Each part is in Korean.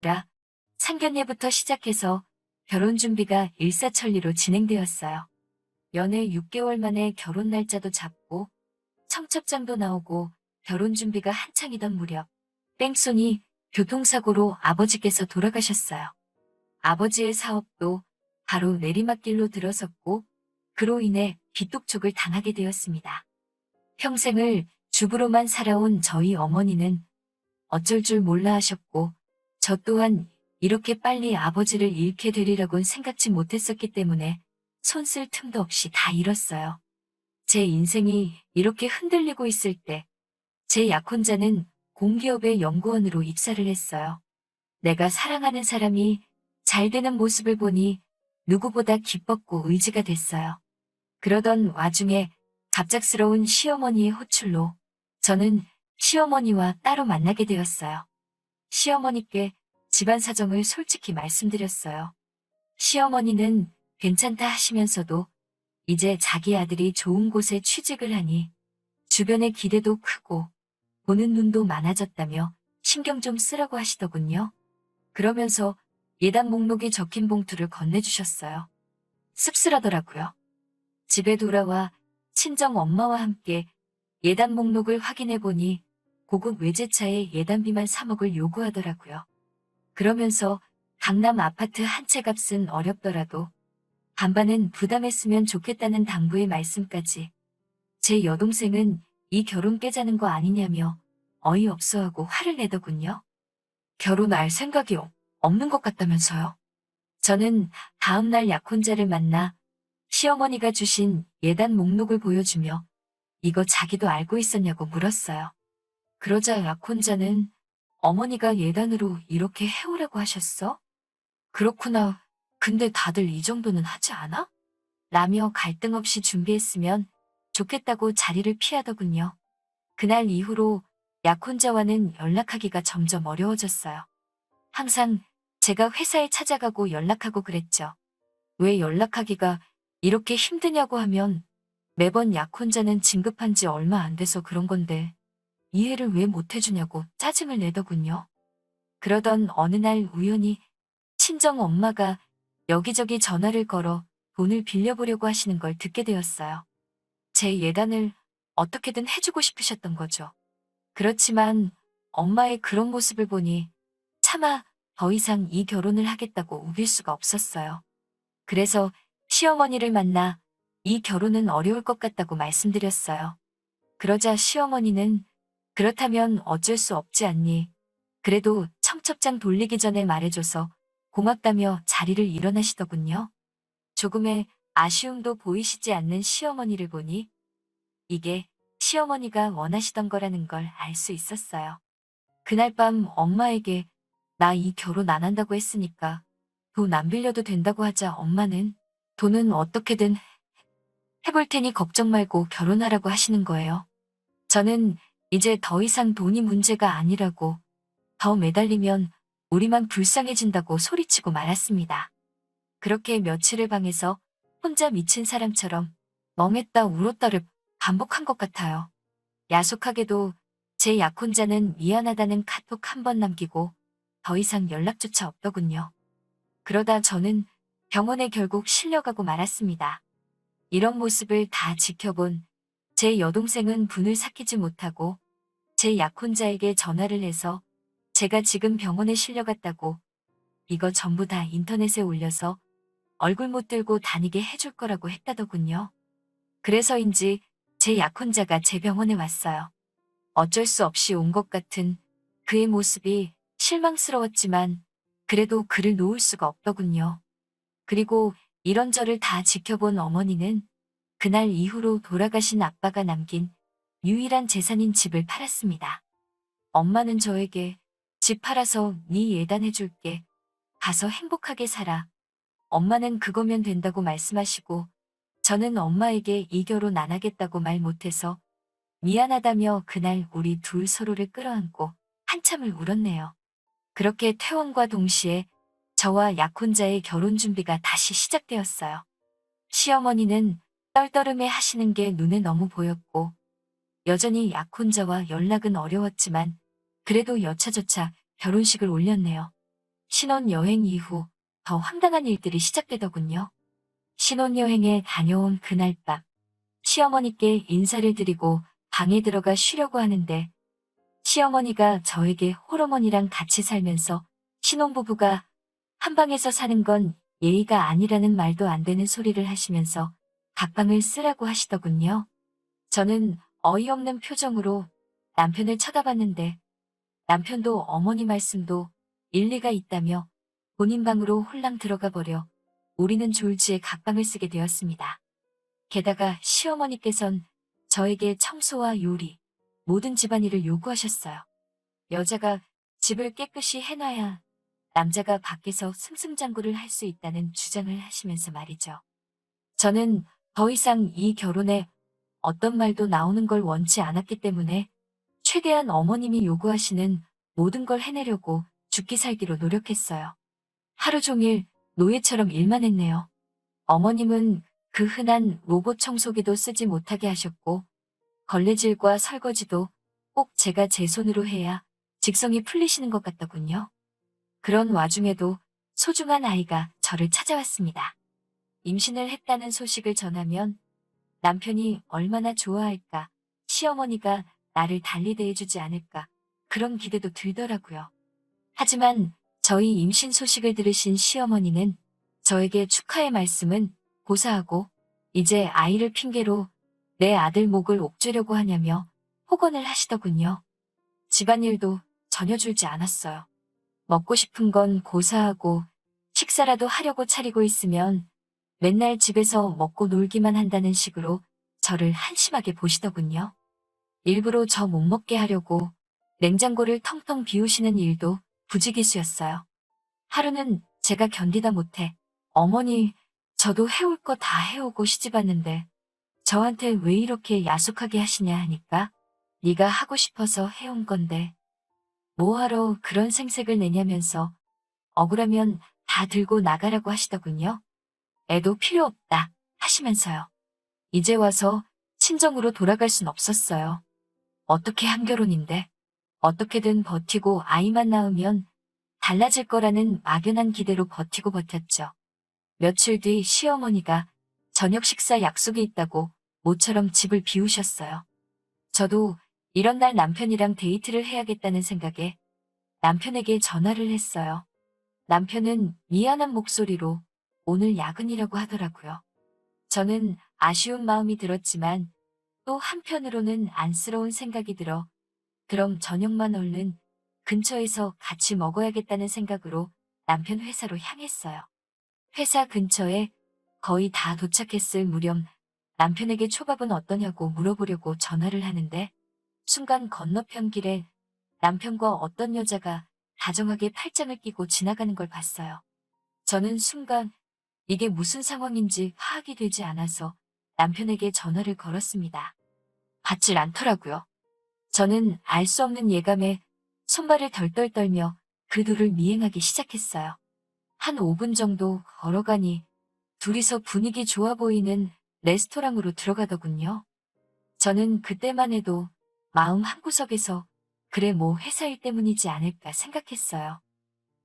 라 상견례부터 시작해서 결혼 준비가 일사천리로 진행되었어요. 연애 6개월 만에 결혼 날짜도 잡고 청첩장도 나오고 결혼 준비가 한창이던 무렵 뺑소니 교통사고로 아버지께서 돌아가셨어요. 아버지의 사업도 바로 내리막길로 들어섰고 그로 인해 빚독촉을 당하게 되었습니다. 평생을 주부로만 살아온 저희 어머니는 어쩔 줄 몰라 하셨고 저 또한 이렇게 빨리 아버지를 잃게 되리라고는 생각지 못했었기 때문에 손 쓸 틈도 없이 다 잃었어요. 제 인생이 이렇게 흔들리고 있을 때 제 약혼자는 공기업의 연구원으로 입사를 했어요. 내가 사랑하는 사람이 잘 되는 모습을 보니 누구보다 기뻤고 의지가 됐어요. 그러던 와중에 갑작스러운 시어머니의 호출로 저는 시어머니와 따로 만나게 되었어요. 시어머니께 집안 사정을 솔직히 말씀드렸어요. 시어머니는 괜찮다 하시면서도 이제 자기 아들이 좋은 곳에 취직을 하니 주변의 기대도 크고 보는 눈도 많아졌다며 신경 좀 쓰라고 하시더군요. 그러면서 예단 목록이 적힌 봉투를 건네주셨어요. 씁쓸하더라고요. 집에 돌아와 친정 엄마와 함께 예단 목록을 확인해 보니 고급 외제차에 예단비만 3억을 요구하더라고요. 그러면서 강남 아파트 한 채 값은 어렵더라도 반반은 부담했으면 좋겠다는 당부의 말씀까지. 제 여동생은 이 결혼 깨자는 거 아니냐며 어이없어하고 화를 내더군요. 결혼할 생각이 없는 것 같다면서요. 저는 다음날 약혼자를 만나 시어머니가 주신 예단 목록을 보여주며 이거 자기도 알고 있었냐고 물었어요. 그러자 약혼자는 어머니가 예단으로 이렇게 해오라고 하셨어? 그렇구나. 근데 다들 이 정도는 하지 않아? 라며 갈등 없이 준비했으면 좋겠다고 자리를 피하더군요. 그날 이후로 약혼자와는 연락하기가 점점 어려워졌어요. 항상 제가 회사에 찾아가고 연락하고 그랬죠. 왜 연락하기가 이렇게 힘드냐고 하면 매번 약혼자는 진급한 지 얼마 안 돼서 그런 건데 이해를 왜 못 해주냐고 짜증을 내더군요. 그러던 어느 날 우연히 친정 엄마가 여기저기 전화를 걸어 돈을 빌려보려고 하시는 걸 듣게 되었어요. 제 예단을 어떻게든 해주고 싶으셨던 거죠. 그렇지만 엄마의 그런 모습을 보니 차마 더 이상 이 결혼을 하겠다고 우길 수가 없었어요. 그래서 시어머니를 만나 이 결혼은 어려울 것 같다고 말씀드렸어요. 그러자 시어머니는 그렇다면 어쩔 수 없지 않니? 그래도 청첩장 돌리기 전에 말해줘서 고맙다며 자리를 일어나시더군요. 조금의 아쉬움도 보이시지 않는 시어머니를 보니 이게 시어머니가 원하시던 거라는 걸 알 수 있었어요. 그날 밤 엄마에게 나 이 결혼 안 한다고 했으니까 돈 안 빌려도 된다고 하자 엄마는 돈은 어떻게든 해볼 테니 걱정 말고 결혼하라고 하시는 거예요. 저는 이제 더 이상 돈이 문제가 아니라고 더 매달리면 우리만 불쌍해진다고 소리치고 말았습니다. 그렇게 며칠을 방에서 혼자 미친 사람처럼 멍했다 울었다를 반복한 것 같아요. 야속하게도 제 약혼자는 미안하다는 카톡 한 번 남기고 더 이상 연락조차 없더군요. 그러다 저는 병원에 결국 실려가고 말았습니다. 이런 모습을 다 지켜본 제 여동생은 분을 삭히지 못하고 제 약혼자에게 전화를 해서 제가 지금 병원에 실려갔다고 이거 전부 다 인터넷에 올려서 얼굴 못 들고 다니게 해줄 거라고 했다더군요. 그래서인지 제 약혼자가 제 병원에 왔어요. 어쩔 수 없이 온 것 같은 그의 모습이 실망스러웠지만 그래도 그를 놓을 수가 없더군요. 그리고 이런 저를 다 지켜본 어머니는 그날 이후로 돌아가신 아빠가 남긴 유일한 재산인 집을 팔았습니다. 엄마는 저에게 집 팔아서 네 예단해줄게. 가서 행복하게 살아. 엄마는 그거면 된다고 말씀하시고 저는 엄마에게 이 결혼 안 하겠다고 말 못해서 미안하다며 그날 우리 둘 서로를 끌어안고 한참을 울었네요. 그렇게 퇴원과 동시에 저와 약혼자의 결혼 준비가 다시 시작되었어요. 시어머니는 떨떠름해 하시는 게 눈에 너무 보였고 여전히 약혼자와 연락은 어려웠지만 그래도 여차저차 결혼식을 올렸네요. 신혼여행 이후 더 황당한 일들이 시작되더군요. 신혼여행에 다녀온 그날 밤, 시어머니께 인사를 드리고 방에 들어가 쉬려고 하는데 시어머니가 저에게 홀어머니랑 같이 살면서 신혼부부가 한 방에서 사는 건 예의가 아니라는 말도 안 되는 소리를 하시면서 각방을 쓰라고 하시더군요. 저는 어이없는 표정으로 남편을 쳐다봤는데 남편도 어머니 말씀도 일리가 있다며 본인 방으로 홀랑 들어가 버려 우리는 졸지에 각방을 쓰게 되었습니다. 게다가 시어머니께선 저에게 청소와 요리, 모든 집안일을 요구하셨어요. 여자가 집을 깨끗이 해놔야 남자가 밖에서 승승장구를 할 수 있다는 주장을 하시면서 말이죠. 저는 더 이상 이 결혼에 어떤 말도 나오는 걸 원치 않았기 때문에 최대한 어머님이 요구하시는 모든 걸 해내려고 죽기 살기로 노력했어요. 하루 종일 노예처럼 일만 했네요. 어머님은 그 흔한 로봇 청소기도 쓰지 못하게 하셨고 걸레질과 설거지도 꼭 제가 제 손으로 해야 직성이 풀리시는 것 같더군요. 그런 와중에도 소중한 아이가 저를 찾아왔습니다. 임신을 했다는 소식을 전하면 남편이 얼마나 좋아할까, 시어머니가 나를 달리 대해주지 않을까, 그런 기대도 들더라고요. 하지만 저희 임신 소식을 들으신 시어머니는 저에게 축하의 말씀은 고사하고 이제 아이를 핑계로 내 아들 목을 옥죄려고 하냐며 폭언을 하시더군요. 집안일도 전혀 줄지 않았어요. 먹고 싶은 건 고사하고 식사라도 하려고 차리고 있으면 맨날 집에서 먹고 놀기만 한다는 식으로 저를 한심하게 보시더군요. 일부러 저 못 먹게 하려고 냉장고를 텅텅 비우시는 일도 부지기수였어요. 하루는 제가 견디다 못해 어머니, 저도 해올 거 다 해오고 시집왔는데 저한테 왜 이렇게 야속하게 하시냐 하니까 네가 하고 싶어서 해온 건데 뭐하러 그런 생색을 내냐면서 억울하면 다 들고 나가라고 하시더군요. 애도 필요 없다 하시면서요. 이제 와서 친정으로 돌아갈 순 없었어요. 어떻게 한결혼인데 어떻게든 버티고 아이만 낳으면 달라질 거라는 막연한 기대로 버티고 버텼죠. 며칠 뒤 시어머니가 저녁 식사 약속이 있다고 모처럼 집을 비우셨어요. 저도 이런 날 남편이랑 데이트를 해야겠다는 생각에 남편에게 전화를 했어요. 남편은 미안한 목소리로 오늘 야근이라고 하더라고요. 저는 아쉬운 마음이 들었지만 또 한편으로는 안쓰러운 생각이 들어 그럼 저녁만 얼른 근처에서 같이 먹어야겠다는 생각으로 남편 회사로 향했어요. 회사 근처에 거의 다 도착했을 무렵 남편에게 초밥은 어떠냐고 물어보려고 전화를 하는데 순간 건너편 길에 남편과 어떤 여자가 다정하게 팔짱을 끼고 지나가는 걸 봤어요. 저는 순간 이게 무슨 상황인지 파악이 되지 않아서 남편에게 전화를 걸었습니다. 받질 않더라고요. 저는 알 수 없는 예감에 손발을 덜덜 떨며 그 둘을 미행하기 시작했어요. 한 5분 정도 걸어가니 둘이서 분위기 좋아 보이는 레스토랑으로 들어가더군요. 저는 그때만 해도 마음 한구석에서 그래 뭐 회사 일 때문이지 않을까 생각했어요.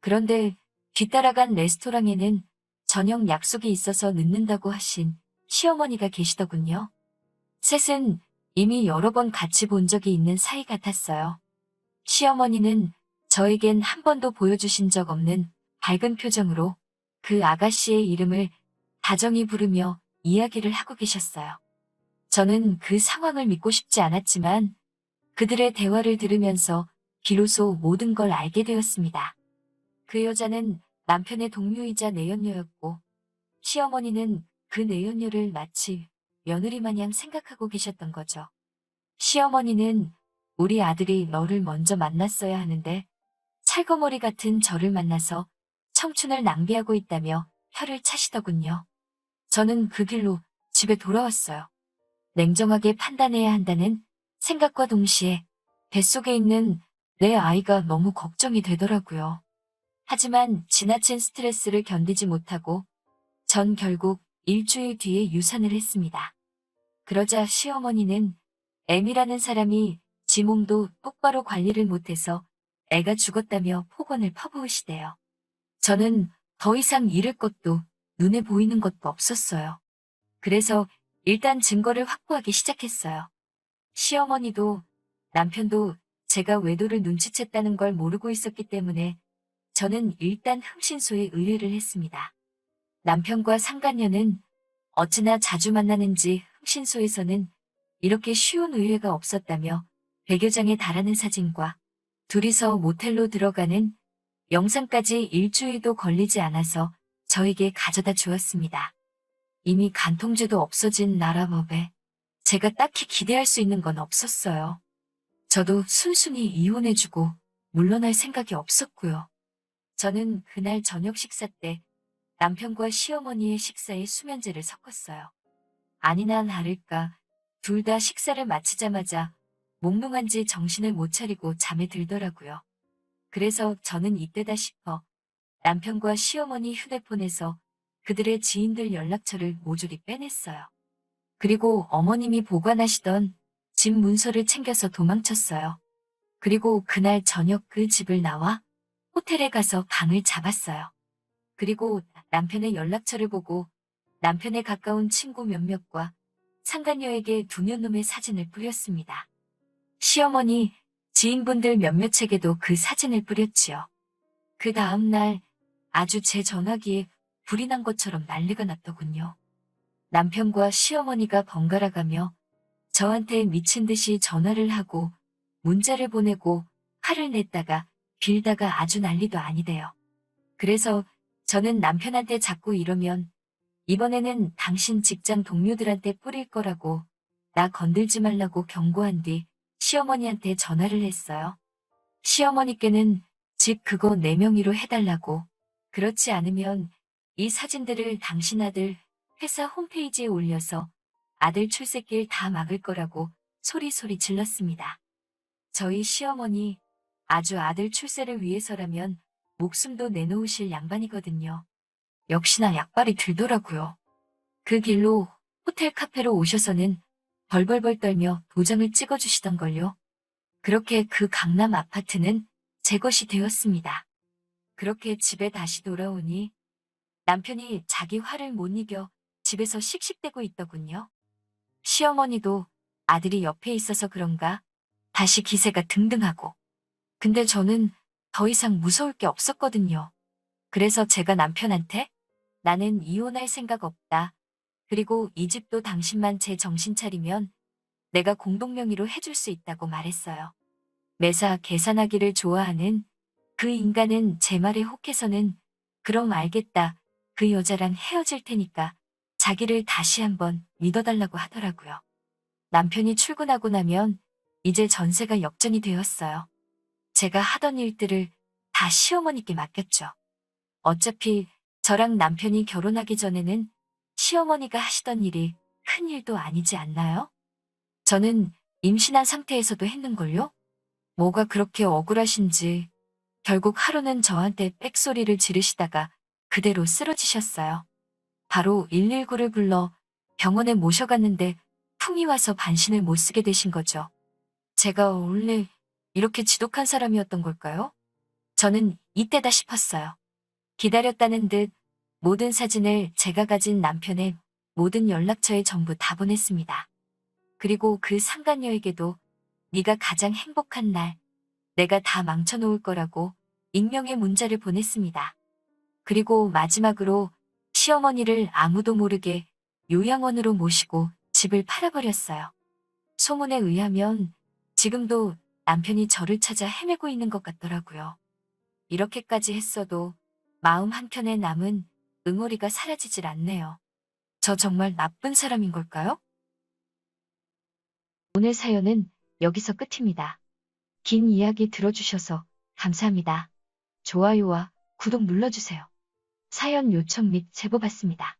그런데 뒤따라간 레스토랑에는 저녁 약속이 있어서 늦는다고 하신 시어머니가 계시더군요. 셋은 이미 여러 번 같이 본 적이 있는 사이 같았어요. 시어머니는 저에겐 한 번도 보여주신 적 없는 밝은 표정으로 그 아가씨의 이름을 다정히 부르며 이야기를 하고 계셨어요. 저는 그 상황을 믿고 싶지 않았지만 그들의 대화를 들으면서 비로소 모든 걸 알게 되었습니다. 그 여자는 남편의 동료이자 내연녀였고 시어머니는 그 내연녀를 마치 며느리 마냥 생각하고 계셨던 거죠. 시어머니는 우리 아들이 너를 먼저 만났어야 하는데 찰거머리 같은 저를 만나서 청춘을 낭비하고 있다며 혀를 차시더군요. 저는 그 길로 집에 돌아왔어요. 냉정하게 판단해야 한다는 생각과 동시에 뱃속에 있는 내 아이가 너무 걱정이 되더라고요. 하지만 지나친 스트레스를 견디지 못하고 전 결국 일주일 뒤에 유산을 했습니다. 그러자 시어머니는 M이라는 사람이 지 몸도 똑바로 관리를 못해서 애가 죽었다며 폭언을 퍼부으시대요. 저는 더 이상 잃을 것도 눈에 보이는 것도 없었어요. 그래서 일단 증거를 확보하기 시작했어요. 시어머니도 남편도 제가 외도를 눈치챘다는 걸 모르고 있었기 때문에 저는 일단 흥신소에 의뢰를 했습니다. 남편과 상간녀는 어찌나 자주 만나는지 흥신소에서는 이렇게 쉬운 의뢰가 없었다며 100여 장에 달하는 사진과 둘이서 모텔로 들어가는 영상까지 일주일도 걸리지 않아서 저에게 가져다 주었습니다. 이미 간통죄도 없어진 나라법에 제가 딱히 기대할 수 있는 건 없었어요. 저도 순순히 이혼해주고 물러날 생각이 없었고요. 저는 그날 저녁 식사 때 남편과 시어머니의 식사에 수면제를 섞었어요. 아니나 다를까 둘 다 식사를 마치자마자 몽롱한지 정신을 못 차리고 잠에 들더라고요. 그래서 저는 이때다 싶어 남편과 시어머니 휴대폰에서 그들의 지인들 연락처를 모조리 빼냈어요. 그리고 어머님이 보관하시던 집 문서를 챙겨서 도망쳤어요. 그리고 그날 저녁 그 집을 나와 호텔에 가서 방을 잡았어요. 그리고 남편의 연락처를 보고 남편에 가까운 친구 몇몇과 상간녀에게 두 년놈의 사진을 뿌렸습니다. 시어머니, 지인분들 몇몇에게도 그 사진을 뿌렸지요. 그 다음 날 아주 제 전화기에 불이 난 것처럼 난리가 났더군요. 남편과 시어머니가 번갈아 가며 저한테 미친 듯이 전화를 하고 문자를 보내고 화를 냈다가 빌다가 아주 난리도 아니대요. 그래서 저는 남편한테 자꾸 이러면 이번에는 당신 직장 동료들한테 뿌릴 거라고 나 건들지 말라고 경고한 뒤 시어머니한테 전화를 했어요. 시어머니께는 집 그거 내 명의로 해달라고, 그렇지 않으면 이 사진들을 당신 아들 회사 홈페이지에 올려서 아들 출세길 다 막을 거라고 소리소리 질렀습니다. 저희 시어머니 아주 아들 출세를 위해서라면 목숨도 내놓으실 양반이거든요. 역시나 약발이 들더라고요. 그 길로 호텔 카페로 오셔서는 벌벌벌 떨며 도장을 찍어주시던걸요. 그렇게 그 강남 아파트는 제 것이 되었습니다. 그렇게 집에 다시 돌아오니 남편이 자기 화를 못 이겨 집에서 씩씩대고 있더군요. 시어머니도 아들이 옆에 있어서 그런가 다시 기세가 등등하고. 근데 저는 더 이상 무서울 게 없었거든요. 그래서 제가 남편한테 나는 이혼할 생각 없다. 그리고 이 집도 당신만 제 정신 차리면 내가 공동명의로 해줄 수 있다고 말했어요. 매사 계산하기를 좋아하는 그 인간은 제 말에 혹해서는 그럼 알겠다. 그 여자랑 헤어질 테니까 자기를 다시 한번 믿어달라고 하더라고요. 남편이 출근하고 나면 이제 전세가 역전이 되었어요. 제가 하던 일들을 다 시어머니께 맡겼죠. 어차피 저랑 남편이 결혼하기 전에는 시어머니가 하시던 일이 큰 일도 아니지 않나요? 저는 임신한 상태에서도 했는걸요? 뭐가 그렇게 억울하신지 결국 하루는 저한테 빽소리를 지르시다가 그대로 쓰러지셨어요. 바로 119를 불러 병원에 모셔갔는데 풍이 와서 반신을 못 쓰게 되신 거죠. 제가 원래 이렇게 지독한 사람이었던 걸까요? 저는 이때다 싶었어요. 기다렸다는 듯 모든 사진을 제가 가진 남편의 모든 연락처에 전부 다 보냈습니다. 그리고 그 상간녀에게도 네가 가장 행복한 날 내가 다 망쳐놓을 거라고 익명의 문자를 보냈습니다. 그리고 마지막으로 시어머니를 아무도 모르게 요양원으로 모시고 집을 팔아버렸어요. 소문에 의하면 지금도 남편이 저를 찾아 헤매고 있는 것 같더라고요. 이렇게까지 했어도 마음 한켠에 남은 응어리가 사라지질 않네요. 저 정말 나쁜 사람인 걸까요? 오늘 사연은 여기서 끝입니다. 긴 이야기 들어주셔서 감사합니다. 좋아요와 구독 눌러주세요. 사연 요청 및 제보 받습니다.